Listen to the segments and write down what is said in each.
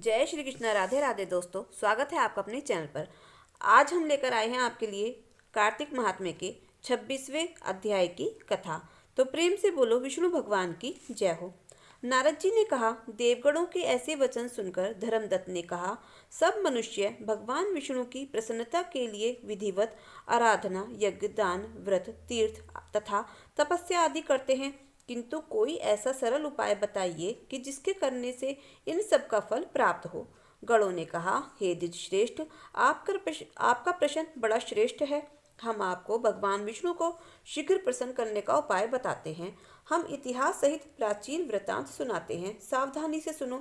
जय श्री कृष्ण। राधे राधे दोस्तों, स्वागत है आपका अपने चैनल पर। आज हम लेकर आए हैं आपके लिए कार्तिक महात्म्य के 26वें अध्याय की कथा। तो प्रेम से बोलो विष्णु भगवान की जय हो। नारद जी ने कहा, देवगणों के ऐसे वचन सुनकर धर्मदत्त ने कहा, सब मनुष्य भगवान विष्णु की प्रसन्नता के लिए विधिवत आराधना, यज्ञ, दान, व्रत, तीर्थ तथा तपस्या आदि करते हैं, किंतु कोई ऐसा सरल उपाय बताइए कि जिसके करने से इन सब का फल प्राप्त हो। गणों ने कहा, हे द्विज श्रेष्ठ, आपका प्रश्न बड़ा श्रेष्ठ है। हम आपको भगवान विष्णु को शीघ्र प्रसन्न करने का उपाय बताते हैं। हम इतिहास सहित प्राचीन वृतांत सुनाते हैं, सावधानी से सुनो।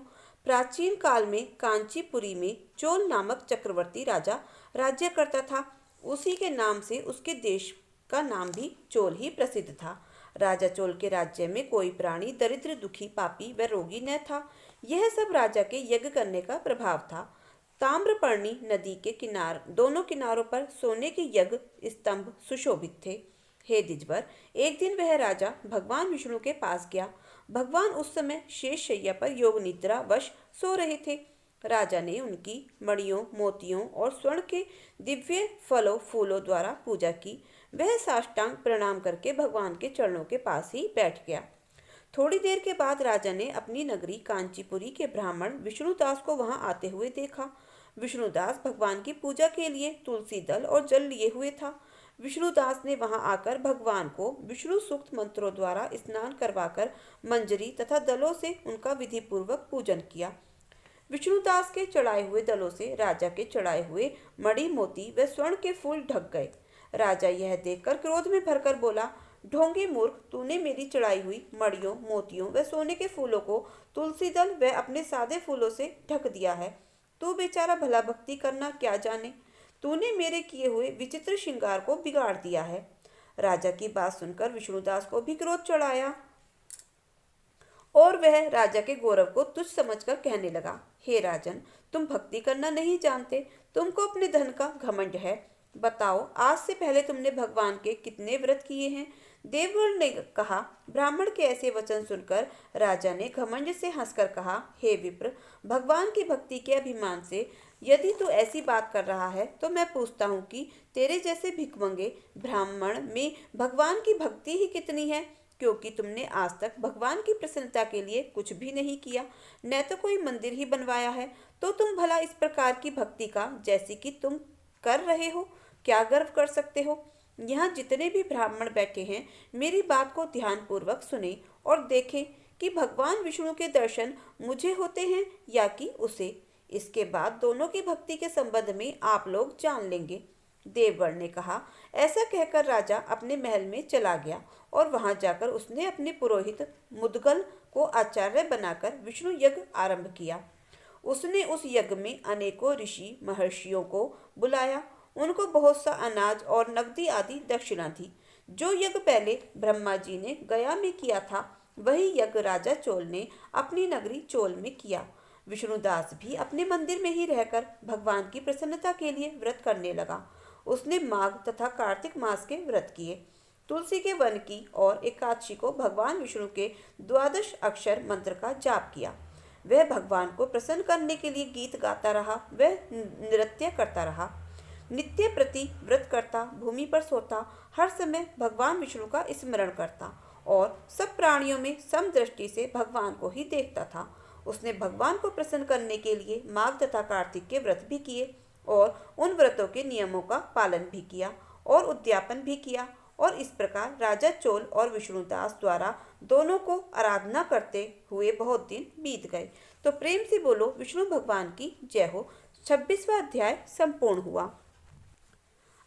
प्राचीन काल में कांचीपुरी में चोल नामक चक्रवर्ती राजा राज्य करता था। उसी के नाम से उसके देश का नाम भी चोल ही प्रसिद्ध था। राजा चोल के राज्य में कोई प्राणी दरिद्र, दुखी, पापी व रोगी न था। यह सब राजा के यज्ञ करने का प्रभाव था। ताम्रपर्णी नदी के दोनों किनारों पर सोने के यज्ञ स्तंभ सुशोभित थे। हे द्विजवर, एक दिन वह राजा भगवान विष्णु के पास गया। भगवान उस समय शेष शैया पर योग निद्रा वश सो रहे थे। राजा ने उनकी मणियों, मोतियों और स्वर्ण के दिव्य फलों फूलों द्वारा पूजा की। वह साष्टांग प्रणाम करके भगवान के चरणों के पास ही बैठ गया। थोड़ी देर के बाद राजा ने अपनी नगरी कांचीपुरी के ब्राह्मण विष्णुदास को वहां आते हुए देखा। विष्णुदास भगवान की पूजा के लिए तुलसी दल और जल लिए हुए था। विष्णुदास ने वहां आकर भगवान को विष्णु सूक्त मंत्रों द्वारा स्नान करवाकर मंजरी तथा दलों से उनका विधि पूर्वक पूजन किया। विष्णुदास के चढ़ाए हुए दलों से राजा के चढ़ाए हुए मणि, मोती व स्वर्ण के फूल ढक गए। राजा यह देखकर क्रोध में भरकर बोला, ढोंगी मूर्ख, तूने मेरी चढ़ाई हुई मणियों, मोतियों व सोने के फूलों को तुलसी दल व अपने सादे फूलों से ढक दिया है। तू बेचारा भला भक्ति करना क्या जाने। तूने मेरे किए हुए विचित्र श्रृंगार को बिगाड़ दिया है। राजा की बात सुनकर विष्णुदास को भी क्रोध चढ़ाया और वह राजा के गौरव को तुच्छ समझकर कहने लगा, हे राजन, तुम भक्ति करना नहीं जानते, तुमको अपने धन का घमंड है। बताओ, आज से पहले तुमने भगवान के कितने व्रत किए हैं? देवगण ने कहा। ब्राह्मण के ऐसे वचन सुनकर राजा ने घमंड से हंसकर कहा, हे विप्र, भगवान की भक्ति के अभिमान से यदि तू ऐसी बात कर रहा है तो मैं पूछता हूँ कि तेरे जैसे भिखमंगे ब्राह्मण में भगवान की भक्ति ही कितनी है? क्योंकि तुमने आज तक भगवान की प्रसन्नता के लिए कुछ भी नहीं किया, न तो कोई मंदिर ही बनवाया है, तो तुम भला इस प्रकार की भक्ति का, जैसी कि तुम कर रहे हो, क्या गर्व कर सकते हो? यहाँ जितने भी ब्राह्मण बैठे हैं, मेरी बात को ध्यानपूर्वक सुने और देखें कि भगवान विष्णु के दर्शन मुझे होते हैं या कि उसे। इसके बाद दोनों की भक्ति के संबंध में आप लोग जान लेंगे। देवगण ने कहा। ऐसा कहकर राजा अपने महल में चला गया और वहां जाकर उसने अपने पुरोहित मुदगल को आचार्य बनाकर विष्णु यज्ञ आरंभ किया। उसने उस यज्ञ में अनेकों ऋषि महर्षियों को बुलाया। उनको बहुत सा अनाज और नकदी आदि दक्षिणा दी। जो यज्ञ पहले ब्रह्मा जी ने गया में किया था, वही यज्ञ राजा चोल ने अपनी नगरी चोल में किया। विष्णुदास भी अपने मंदिर में ही रहकर भगवान की प्रसन्नता के लिए व्रत करने लगा। उसने माघ तथा कार्तिक मास के व्रत किए। तुलसी के वन की और एकादशी को भगवान विष्णु के 12 अक्षर मंत्र का जाप किया। वह भगवान को प्रसन्न करने के लिए गीत गाता रहा, वह नृत्य करता रहा, नित्य प्रति व्रत करता, भूमि पर सोता, हर समय भगवान विष्णु का स्मरण करता और सब प्राणियों में समदृष्टि से भगवान को ही देखता था। उसने भगवान को प्रसन्न करने के लिए माघ तथा कार्तिक के व्रत भी किए और उन व्रतों के नियमों का पालन भी किया और उद्यापन भी किया। और इस प्रकार राजा चोल और विष्णुदास द्वारा दोनों को आराधना करते हुए बहुत दिन बीत गए। तो प्रेम से बोलो विष्णु भगवान की जय हो। 26वां अध्याय संपूर्ण हुआ।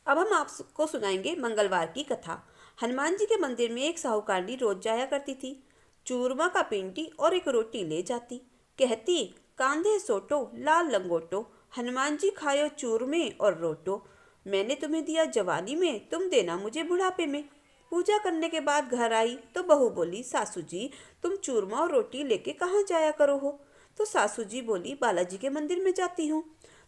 अब हम आपको सुनाएंगे मंगलवार की कथा। हनुमान जी के मंदिर में एक साहूकारनी रोज जाया करती थी। चूरमा का पिंडी और एक रोटी ले जाती। कहती, कांधे सोटो लाल लंगोटो, हनुमान जी खायो चूरमे और रोटो। मैंने तुम्हें दिया जवानी में, तुम देना मुझे बुढ़ापे में। पूजा करने के बाद घर आई तो बहू बोली, सासू जी, तुम चूरमा और रोटी लेके कहाँ जाया करो हो? तो सासू जी बोली, बालाजी के मंदिर में जाती हूँ।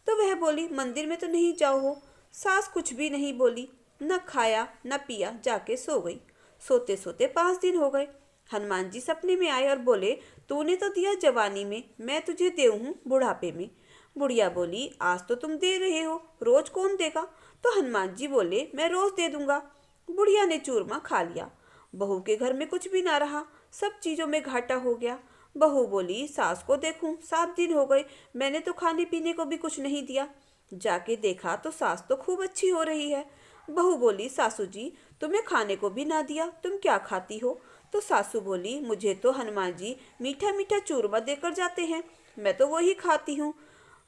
तो वह बोली, मंदिर में तो नहीं जाओ हो। सास कुछ भी नहीं बोली, न खाया न पिया, जाके सो गई। सोते सोते 5 दिन हो गए। हनुमान जी सपने में आए और बोले, तूने तो दिया जवानी में, मैं तुझे देऊँ हूँ बुढ़ापे में। बुढ़िया बोली, आज तो तुम दे रहे हो, रोज कौन देगा? तो हनुमान जी बोले, मैं रोज दे दूंगा। बुढ़िया ने चूरमा खा लिया। बहू के घर में कुछ भी ना रहा, सब चीजों में घाटा हो गया। बहू बोली, सास को देखूं, 7 दिन हो गए, मैंने तो खाने पीने को भी कुछ नहीं दिया। जाके देखा तो सास तो खूब अच्छी हो रही है। बहू बोली, सासू जी, तुम्हें खाने को भी ना दिया, तुम क्या खाती हो? तो सासू बोली, मुझे तो हनुमान जी मीठा मीठा चूरमा देकर जाते हैं, मैं तो वही खाती हूँ।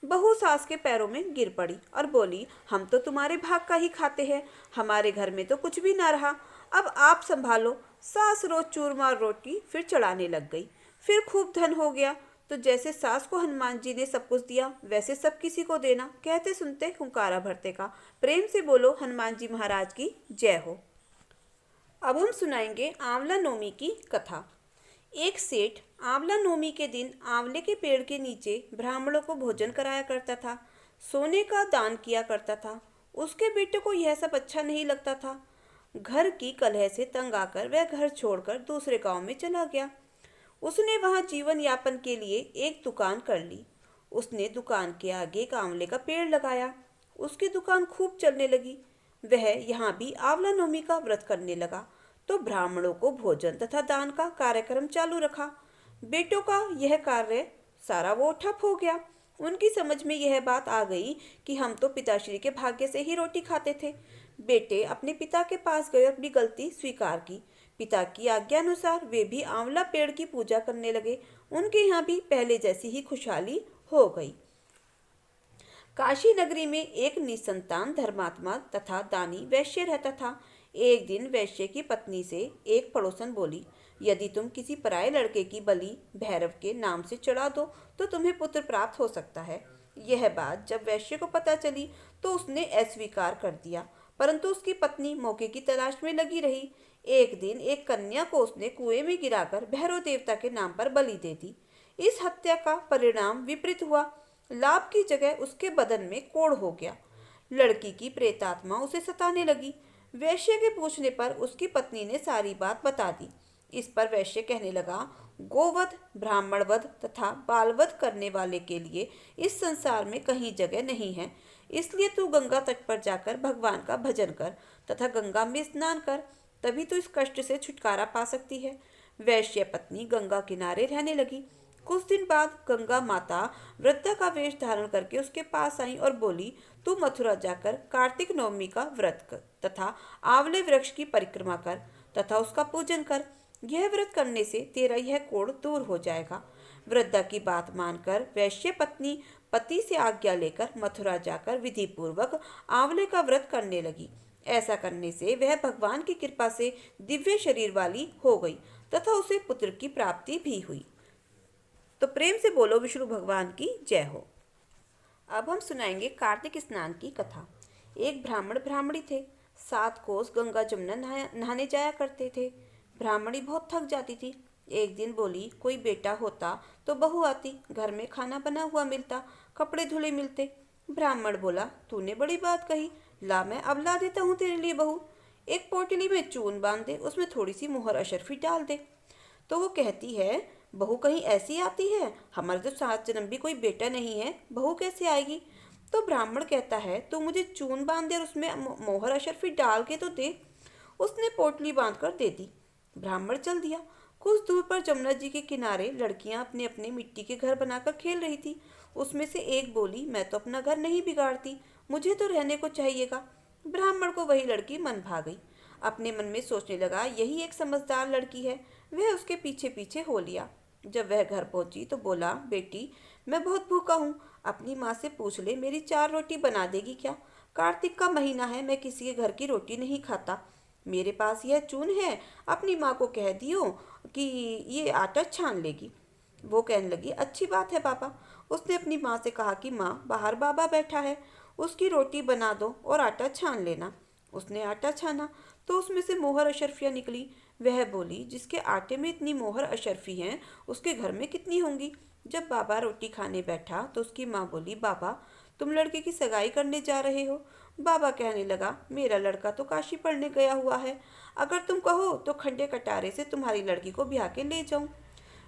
बहू सास के पैरों में गिर पड़ी और बोली, हम तो तुम्हारे भाग का ही खाते हैं, हमारे घर में तो कुछ भी ना रहा, अब आप संभालो। सास रोज चूरमा और रोटी फिर चढ़ाने लग गई। फिर खूब धन हो गया। तो जैसे सास को हनुमान जी ने सब कुछ दिया, वैसे सब किसी को देना। कहते सुनते हुंकारा भरते का। प्रेम से बोलो हनुमान जी महाराज की जय हो। अब हम सुनाएंगे आंवला नवमी की कथा। एक सेठ आंवला नवमी के दिन आंवले के पेड़ के नीचे ब्राह्मणों को भोजन कराया करता था, सोने का दान किया करता था। उसके बेटे को यह सब अच्छा नहीं लगता था। घर की कलह से तंग आकर वह घर छोड़कर दूसरे गांव में चला गया। उसने वहां जीवन यापन के लिए एक दुकान कर ली। उसने दुकान के आगे एक आंवले का पेड़ लगाया। उसकी दुकान खूब चलने लगी। वह यहाँ भी आंवला नवमी का व्रत करने लगा, तो ब्राह्मणों को भोजन तथा दान का कार्यक्रम चालू रखा। बेटों का यह कार्य सारा वो ठप हो गया। उनकी समझ में यह बात आ गई कि हम तो पिताश्री के भाग्य से ही रोटी खाते थे। बेटे अपने पिता के पास गए और अपनी गलती स्वीकार की। पिता की आज्ञा अनुसार वे भी आंवला पेड़ की पूजा करने लगे। उनके यहाँ भी पहले जैसी ही खुशहाली हो गई। काशी नगरी में एक निसंतान धर्मात्मा तथा दानी वैश्य रहता था। एक दिन वैश्य की पत्नी से एक पड़ोसन बोली, यदि तुम किसी पराये लड़के की बलि भैरव के नाम से चढ़ा दो तो तुम्हें पुत्र प्राप्त हो सकता है। यह बात जब वैश्य को पता चली तो उसने अस्वीकार कर दिया, परंतु उसकी पत्नी मौके की तलाश में लगी रही। एक दिन एक कन्या को उसने कुएं में गिराकर भैरव देवता के नाम पर बलि दे दी। इस हत्या का परिणाम विपरीत हुआ। लाभ की जगह उसके बदन में कोढ़ हो गया। लड़की की प्रेतात्मा उसे सताने लगी। वैश्य के पूछने पर उसकी पत्नी ने सारी बात बता दी। इस पर वैश्य कहने लगा, गोवध, ब्राह्मणवध तथा बालवध करने वाले के लिए इस संसार में कहीं जगह नहीं है। इसलिए तू गंगा तट पर जाकर भगवान का भजन कर तथा गंगा में स्नान कर, तभी तो इस कष्ट से छुटकारा पा सकती है। वैश्य पत्नी गंगा किनारे रहने लगी। कुछ दिन बाद गंगा माता वृद्धा का वेश धारण करके उसके पास आई और बोली, तू मथुरा जाकर कार्तिक नवमी का व्रत कर तथा आंवले वृक्ष की परिक्रमा कर तथा उसका पूजन कर। यह व्रत करने से तेरा यह कोढ़ दूर हो जाएगा। वृद्धा की बात मानकर वैश्य पत्नी पति से आज्ञा लेकर मथुरा जाकर विधि पूर्वक आंवले का व्रत करने लगी। ऐसा करने से वह भगवान की कृपा से दिव्य शरीर वाली हो गई तथा उसे पुत्र की प्राप्ति भी हुई। तो प्रेम से बोलो विष्णु भगवान की जय हो। अब हम सुनाएंगे कार्तिक स्नान की कथा। एक ब्राह्मण ब्राह्मणी थे। 7 कोस गंगा जमुना नहाने जाया करते थे। ब्राह्मणी बहुत थक जाती थी। एक दिन बोली, कोई बेटा होता तो बहू आती, घर में खाना बना हुआ मिलता, कपड़े धुले मिलते। ब्राह्मण बोला, तूने बड़ी बात कही, ला मैं अब ला देता हूँ तेरे लिए बहू। एक पोटली में चून बांध दे, उसमें थोड़ी सी मोहर अशरफी डाल दे। तो वो कहती है, बहू कहीं ऐसी आती है, हमारे तो 7 जन्म भी कोई बेटा नहीं है, बहू कैसे आएगी? तो ब्राह्मण कहता है, तू मुझे चून बांध दे और उसमें मोहर अशरफी डाल के तो दे। उसने पोटली बांध कर दे दी। ब्राह्मण चल दिया। कुछ दूर पर जमुना जी के किनारे लड़कियां अपने अपने मिट्टी के घर बनाकर खेल रही थी। उसमें से एक बोली, मैं तो अपना घर नहीं बिगाड़ती, मुझे तो रहने को चाहिएगा। ब्राह्मण को वही लड़की मन भा गई। अपने मन में सोचने लगा, यही एक समझदार लड़की है। वह उसके पीछे पीछे हो लिया। जब वह घर पहुंची तो बोला, बेटी मैं बहुत भूखा हूँ, अपनी माँ से पूछ ले मेरी 4 रोटी बना देगी क्या? कार्तिक का महीना है, मैं किसी के घर की रोटी नहीं खाता। मेरे पास यह चून है, अपनी माँ को कह दियो कि ये आटा छान लेगी। वो कहने लगी, अच्छी बात है पापा। उसने अपनी माँ से कहा कि माँ बाहर बाबा बैठा है, उसकी रोटी बना दो और आटा छान लेना। उसने आटा छाना तो उसमें से मोहर अशरफियाँ निकली। वह बोली, जिसके आटे में इतनी मोहर अशरफी हैं उसके घर में कितनी होंगी? जब बाबा रोटी खाने बैठा तो उसकी माँ बोली, बाबा तुम लड़के की सगाई करने जा रहे हो। बाबा कहने लगा, मेरा लड़का तो काशी पढ़ने गया हुआ है, अगर तुम कहो तो खंडे कटारे से तुम्हारी लड़की को ब्याह के ले जाऊं।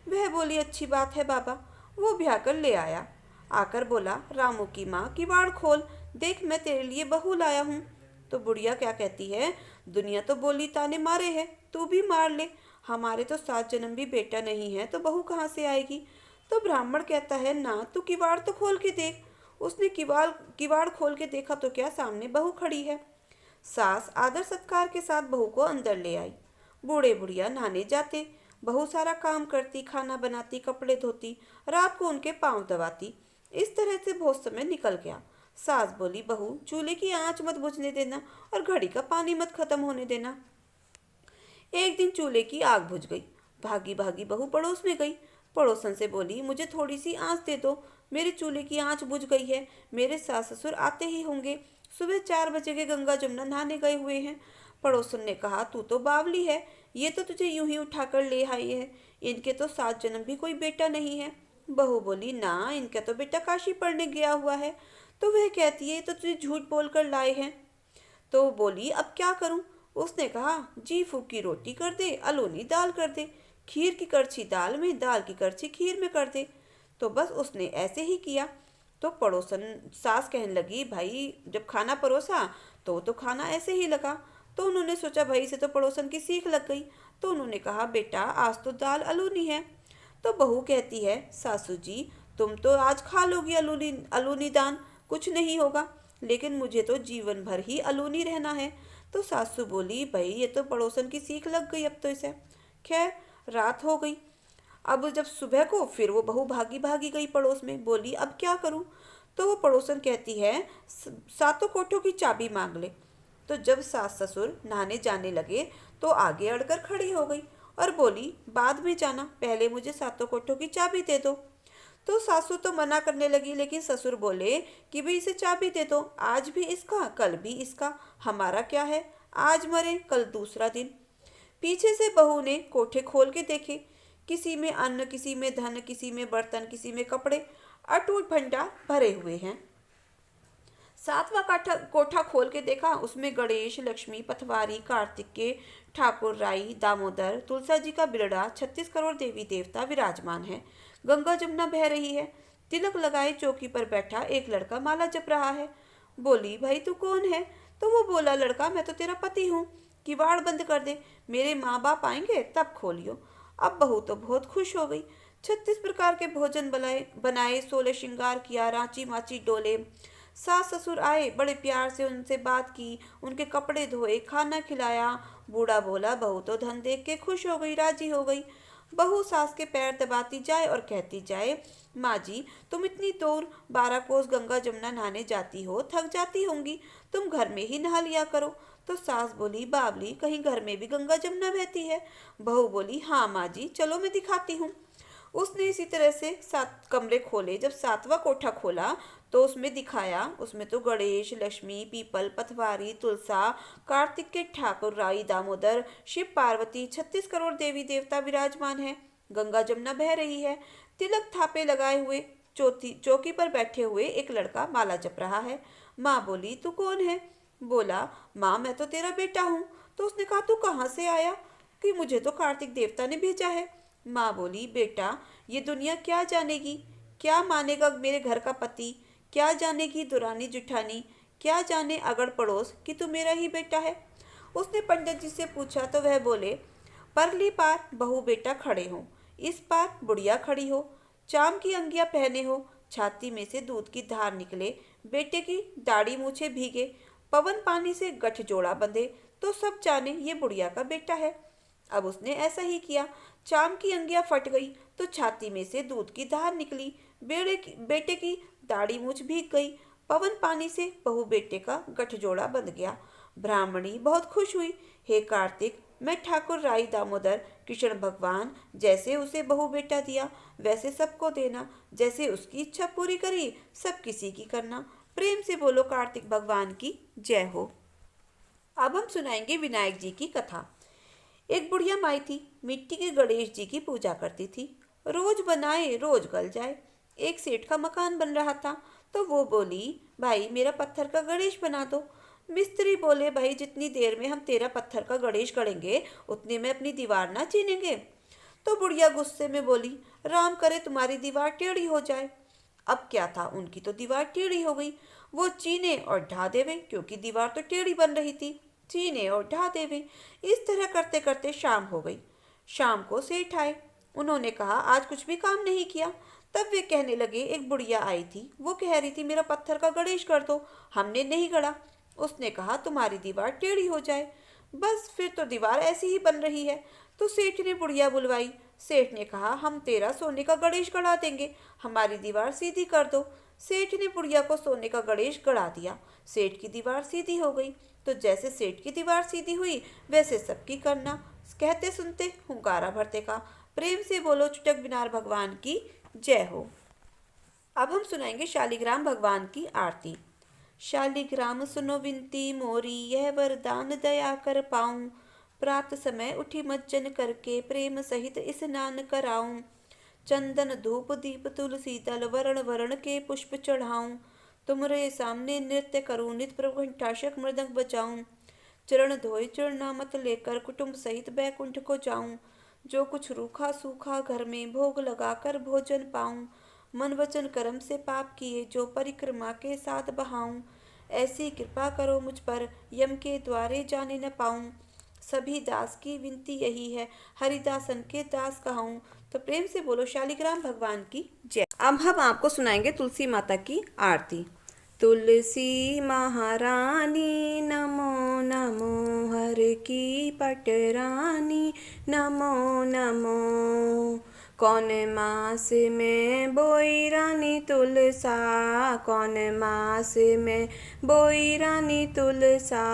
वह बोली, अच्छी बात है बाबा। वो ब्याह कर ले आया। आकर बोला, रामू की माँ किवाड़ खोल, देख मैं तेरे लिए बहू लाया हूँ। तो बुढ़िया क्या कहती है, दुनिया तो बोली ताने मारे है, तू भी मार ले, हमारे तो 7 जन्म भी बेटा नहीं है तो बहू कहाँ से आएगी। तो ब्राह्मण कहता है, ना तू किवाड़ तो खोल के देख। उसने किवाड़ खोल के देखा तो क्या, सामने बहू खड़ी है। सास आदर सत्कार के साथ बहू को अंदर ले आई। बूढ़े बुढ़िया नहाने जाते, बहू सारा काम करती, खाना बनाती, कपड़े धोती, रात को उनके पांव दबाती। इस तरह से बहुत समय निकल गया। सास बोली, बहू चूल्हे की आंच मत बुझने देना और घड़ी का पानी मत खत्म होने देना। एक दिन चूल्हे की आग बुझ गई। भागी भागी बहू पड़ोस में गई। पड़ोसन से बोली, मुझे थोड़ी सी आंच दे दो, मेरे चूल्हे की आंच बुझ गई है, मेरे सास ससुर आते ही होंगे, सुबह 4 बजे के गंगा जमुना नहाने गए हुए हैं। पड़ोसन ने कहा, तू तो बावली है, ये तो तुझे यूं ही उठाकर ले आई है, इनके तो 7 जन्म भी कोई बेटा नहीं है। बहू बोली, ना इनका तो बेटा काशी पढ़ने गया हुआ है। तो वह कहती है, तो तुझे झूठ बोल कर लाए हैं। तो बोली, अब क्या करूं। उसने कहा, जी फूक की रोटी कर दे, अलोनी दाल कर दे, खीर की करछी दाल में, दाल की करछी खीर में कर दे। तो बस उसने ऐसे ही किया। तो पड़ोसन सास कहने लगी, भाई जब खाना परोसा तो खाना ऐसे ही लगा। तो उन्होंने सोचा, भाई से तो पड़ोसन की सीख लग गई। तो उन्होंने कहा, बेटा आज तो दाल अलोनी है। तो बहू कहती है, सासू जी तुम तो आज खा लोगी अलोनी अलोनी दान, कुछ नहीं होगा, लेकिन मुझे तो जीवन भर ही अलोनी रहना है। तो सासू बोली, भाई ये तो पड़ोसन की सीख लग गई अब तो इसे। खैर रात हो गई। अब जब सुबह को फिर वो बहू भागी भागी गई पड़ोस में, बोली अब क्या करूं। तो वो पड़ोसन कहती है, सातों कोठों की चाबी मांग ले। तो जब सास ससुर नहाने जाने लगे तो आगे अड़कर खड़ी हो गई और बोली, बाद में जाना, पहले मुझे सातों कोठों की चाबी दे दो। तो सासू तो मना करने लगी, लेकिन ससुर बोले कि भाई इसे चाबी दे दो, आज भी इसका कल भी इसका, हमारा क्या है, आज मरे कल दूसरा दिन। पीछे से बहू ने कोठे खोल के देखे, किसी में अन्न, किसी में धन, किसी में बर्तन, किसी में कपड़े, अटूट भंडार भरे हुए हैं। 7वां कोठा खोल के देखा, उसमें गणेश, लक्ष्मी, पथवारी, कार्तिकेय, ठाकुर, राई, दामोदर, तुलसा जी का बिरड़ा, 36 करोड़ देवी देवता विराजमान है। गंगा जमुना बह रही है। तिलक लगाए चौकी पर बैठा एक लड़का माला जप रहा है। बोली, भाई तू कौन है। तो वो बोला, लड़का मैं तो तेरा पति हूँ, किवाड़ बंद कर दे, मेरे माँ बाप आएंगे तब खोलियो। अब बहू तो बहुत खुश हो गई। 36 प्रकार के भोजन बनाए, 16 श्रृंगार किया, रांची माची डोले। सास ससुर आए, बड़े प्यार से उनसे बात की, उनके कपड़े धोए, खाना खिलाया। बूढ़ा बोला, बहू तो धन देख के खुश हो गई, राजी हो गई। बहू सास के पैर दबाती जाए और कहती जाए, माँ जी तुम इतनी दूर 12 कोस गंगा जमुना नहाने जाती हो, थक जाती होंगी, तुम घर में ही नहा लिया करो। तो सास बोली, बावली कहीं घर में भी गंगा जमुना बहती है। बहू बोली, हाँ माँ जी, चलो मैं दिखाती हूँ। उसने इसी तरह से 7 कमरे खोले। जब 7वां कोठा खोला तो उसमें दिखाया, उसमें तो गणेश, लक्ष्मी, पीपल, पथवारी, तुलसा, कार्तिक के ठाकुर, राई, दामोदर, शिव, पार्वती, 36 करोड़ देवी देवता विराजमान है। गंगा जमुना बह रही है। तिलक थापे लगाए हुए चौकी पर बैठे हुए एक लड़का माला जप रहा है। माँ बोली, तू कौन है। बोला, माँ मैं तो तेरा बेटा हूँ। तो उसने कहा, तू कहाँ से आया। कि मुझे तो कार्तिक देवता ने भेजा है। माँ बोली, बेटा ये दुनिया क्या जानेगी, क्या मानेगा मेरे घर का पति, क्या जानेगी दुरानी जुठानी, क्या जाने अगड़ पड़ोस कि तू मेरा ही बेटा है। उसने पंडित जी से पूछा तो वह बोले, परली पार बहू बेटा खड़े हो, इस पार बुढ़िया खड़ी हो, चाम की अंगिया पहने हो, छाती में से दूध की धार निकले, बेटे की दाढ़ी मूछे भीगे, पवन पानी से गठ जोड़ा बंधे, तो सब जाने ये बुढ़िया का बेटा है। अब उसने ऐसा ही किया। चाम की अंगिया फट गई तो छाती में से दूध की धार निकली, बेटे की दाढ़ी मूछ भीग गई, पवन पानी से बहू बेटे का गठजोड़ा बंध गया। ब्राह्मणी बहुत खुश हुई, हे कार्तिक, मैं ठाकुर, राई, दामोदर, कृष्ण भगवान, जैसे उसे बहू बेटा दिया वैसे सबको देना, जैसे उसकी इच्छा पूरी करी सब किसी की करना। प्रेम से बोलो कार्तिक भगवान की जय हो। अब हम सुनाएंगे विनायक जी की कथा। एक बुढ़िया माई थी, मिट्टी के गणेश जी की पूजा करती थी। रोज बनाए रोज गल जाए। एक सेठ का मकान बन रहा था। तो वो बोली, भाई मेरा पत्थर का गणेश बना दो। मिस्त्री बोले, भाई जितनी देर में हम तेरा पत्थर का गणेश गढ़ेंगे उतने में अपनी दीवार ना चीनेंगे। तो बुढ़िया गुस्से में बोली, राम करे तुम्हारी दीवार टेढ़ी हो जाए। अब क्या था, उनकी तो दीवार टेढ़ी हो गई। वो चीने और ढा देवे, क्योंकि दीवार तो टेढ़ी बन रही थी। चीने और ढा देवे। इस तरह करते करते शाम हो गई। शाम को सेठ आए। उन्होंने कहा, आज कुछ भी काम नहीं किया। तब वे कहने लगे, एक बुढ़िया आई थी, वो कह रही थी मेरा पत्थर का गणेश कर दो। हमने नहीं गढ़ा। उसने कहा तुम्हारी दीवार टेढ़ी हो जाए। बस फिर तो दीवार ऐसी ही बन रही है। तो सेठ ने बुढ़िया बुलवाई। सेठ ने कहा, हम तेरा सोने का गणेश गढ़ा देंगे, हमारी दीवार सीधी कर दो। सेठ ने बुढ़िया को सोने का गणेश गढ़ा दिया। सेठ की दीवार सीधी हो गई। तो जैसे सेठ की दीवार सीधी हुई वैसे सबकी करना। कहते सुनते हुंकारा भरते का। प्रेम से बोलो चुटक बिनार भगवान की जय हो। अब हम सुनाएंगे शालिग्राम भगवान की आरती। शालिग्राम सुनो विनती मोरी, यह वरदान दया कर पाऊं। प्रात समय उठी मज्जन करके, प्रेम सहित स्नान कराऊं। चंदन धूप दीप तुलसी दल, वरण वरण के पुष्प चढ़ाऊं। तुमरे सामने नृत्य करूं, नित प्रभु घंटाशक मृदंग बजाऊं। चरण धोए चरणामत लेकर, कुटुंब सहित बैकुंठ को जाऊं। जो कुछ रूखा सूखा घर में, भोग लगाकर भोजन पाऊं। मन वचन कर्म से पाप किए, जो परिक्रमा के साथ बहाऊं। ऐसी कृपा करो मुझ पर, यम के द्वारे जाने न पाऊं। सभी दास की विनती यही है, हरिदासन के दास कहूं। तो प्रेम से बोलो शालिग्राम भगवान की जय। अब हम आपको सुनाएंगे तुलसी माता की आरती। तुलसी महारानी नमो नमो, हर की पटरानी नमो नमो। कौन मास में बोई रानी तुलसा, कौन मास में बोई रानी तुलसा।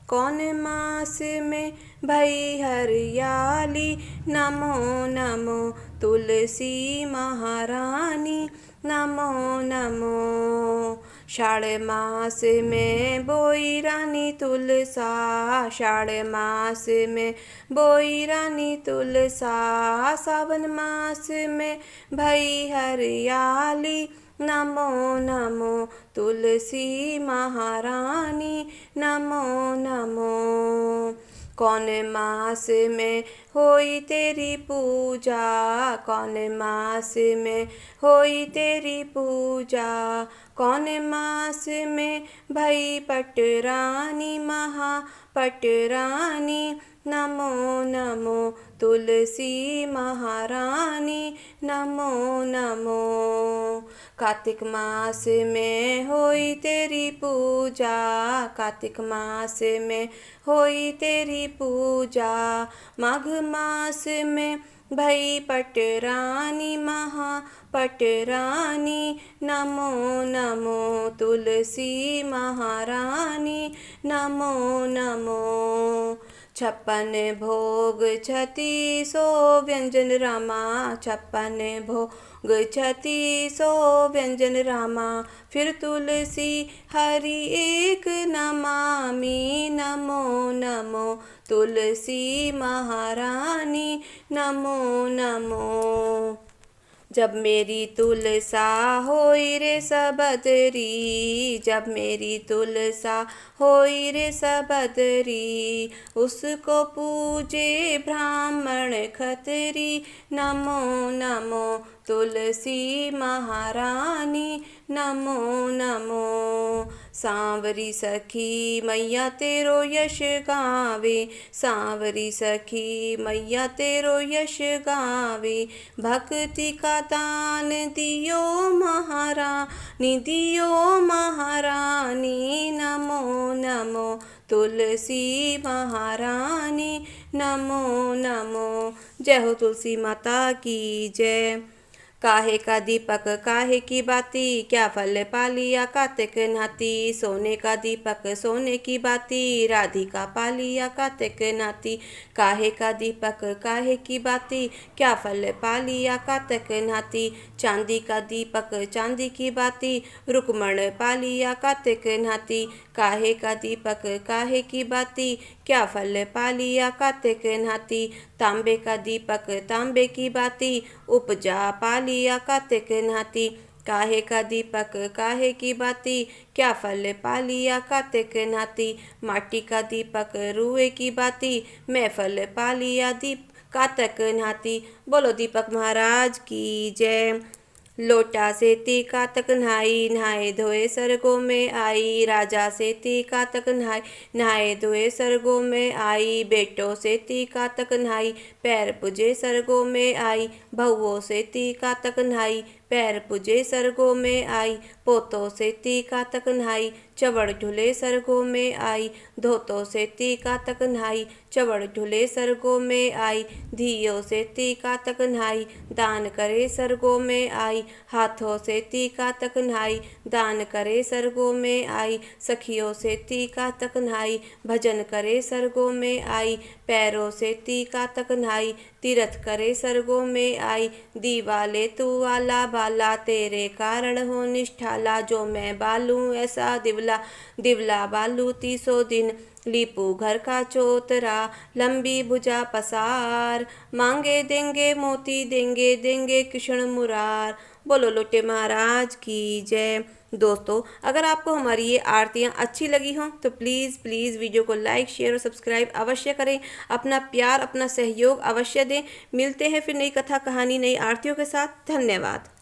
कौन मास में भई हरियाली, नमो नमो तुलसी महारानी नमो नमो। शाढ़ मास में बोई रानी तुलसा, शाढ़ मास में बोई रानी तुलसा। सावन मास में भई हरियाली, नमो नमो तुलसी महारानी नमो नमो। कौन मास में होई तेरी पूजा, कौन मास में होई तेरी पूजा। कौन मास में भई पटरानी महा पटरानी, नमो नमो तुलसी महारानी नमो नमो। कार्तिक मास में होई तेरी पूजा, कार्तिक मास में होई तेरी पूजा। माघ मास में भई पटरानी महा पटरानी, नमो नमो तुलसी महारानी नमो नमो। 56 भोग 36 व्यंजन रामा, 56 भोग 36 व्यंजन रामा। फिर तुलसी हरि एक नमामि, नमो नमो तुलसी महारानी नमो नमो। जब मेरी तुलसा होई रे सबदरी, जब मेरी तुलसा होई रे सबदरी। उसको पूजे ब्राह्मण खत्री, नमो नमो तुलसी महारानी नमो नमो। सांवरी सखी मैया तेरो यश गावे, सांवरी सखी मैया तेरो यश गावे। भक्ति का दान दियो महारानी, दियो महारानी नमो नमो तुलसी महारानी नमो नमो। जय हो तुलसी माता की जय। काहे का दीपक काहे की बाती, क्या फल पालिया कार्तिक नाती। सोने का दीपक सोने की बाती, राधिका पालिया कार्तिक नाती। काहे का दीपक काहे की बाती, क्या फल पालिया कार्तिक नाती। चांदी का दीपक चांदी की बाती, रुक्मण पालिया कार्तिक नाती। काहे का दीपक काहे की बाती, क्या फल पालिया कार्तिक नाती। तांबे का दीपक तांबे की बाती, उपजा पाली पालिया कार्तिक नाती, काहे का दीपक काहे की बाती, क्या फल पा लिया कार्तिक नाती, माटी का दीपक रुए की बाती, मैं फल पा लिया दीप कार्तिक नाती। बोलो दीपक महाराज की जय। लोटा से तीका तक नहाई, नहाए धोए सरगों में आई, राजा से तीका तक नहाई, नहाए धोए सरगों में आई, बेटों से तीका तक नहाई, पैर पूजे सरगों में आई, बहुओं से तीका तक नहाई, पैर पूजे सरगों में आई, पोतों से तीका तक नहाई, चवड़ ढुले सरगों में आई, धोतों से तीका तक नहाई, चवड़ ढुले सरगों में आई, धियों से तीका तक नहाई, दान करे सरगों में आई, हाथों से तीका तक नहाई, दान करे सरगों में आई, सखियों से तीका तक नहाई, भजन करे सरगों में आई, पैरों से तीका तक नहाई, तीरथ करे सरगों में आई, दीवाले तू आला बाला, तेरे कारण हो निष्ठाला, जो मैं बालू ऐसा दिवला, दिवला बालू 30 दिन, लीपू घर का चौतरा, लंबी भुजा पसार, मांगे देंगे मोती, देंगे देंगे कृष्ण मुरार। बोलो लोटे महाराज की जय। दोस्तों, अगर आपको हमारी ये आरतियाँ अच्छी लगी हों तो प्लीज़ प्लीज़ वीडियो को लाइक शेयर और सब्सक्राइब अवश्य करें। अपना प्यार अपना सहयोग अवश्य दें। मिलते हैं फिर नई कथा कहानी नई आरतियों के साथ। धन्यवाद।